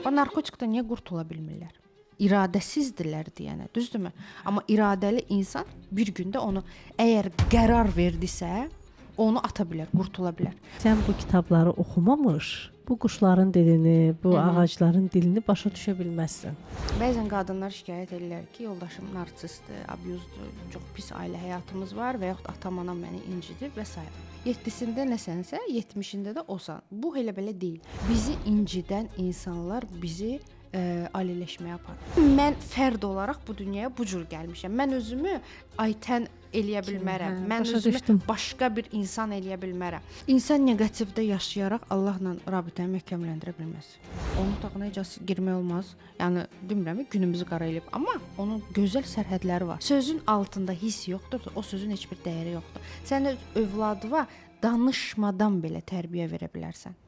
Bax narkotikdən niyə qurtula bilmirlər? İradəsizdirlər deyənə, düzdürmü? Amma iradəli insan bir gündə onu əgər qərar verdisə, onu ata bilər, qurtula bilər. Sən bu kitabları oxumamış, bu quşların dilini, bu ağacların dilini başa düşə bilməzsən. Bəzən qadınlar şikayət edirlər ki, yoldaşım narsistdir, abuzdur, çox pis ailə həyatımız var və yaxud atam anam məni incidib və s. 7-sində nəsənsə, 70-ində də osan. Bu elə belə deyil. Bizi incidən insanlar bizi ailələşməyə aparır. Mən fərd olaraq bu dünyaya bu cür gəlmişəm. Mən özümü Aytən eləyə bilmərəm. Mən özümü başqa bir insan eləyə bilmərəm. İnsan neqativdə yaşayaraq Allahla rabitəni möhkəmləndirə bilməz. Onun otağına icazə girmək olmaz. Yəni demirəm, günümüzü qara eləyib, amma onun gözəl sərhədləri var. Sözün altında hiss yoxdur, o sözün heç bir dəyəri yoxdur. Sən öz övladına danışmadan belə tərbiyə verə bilərsən.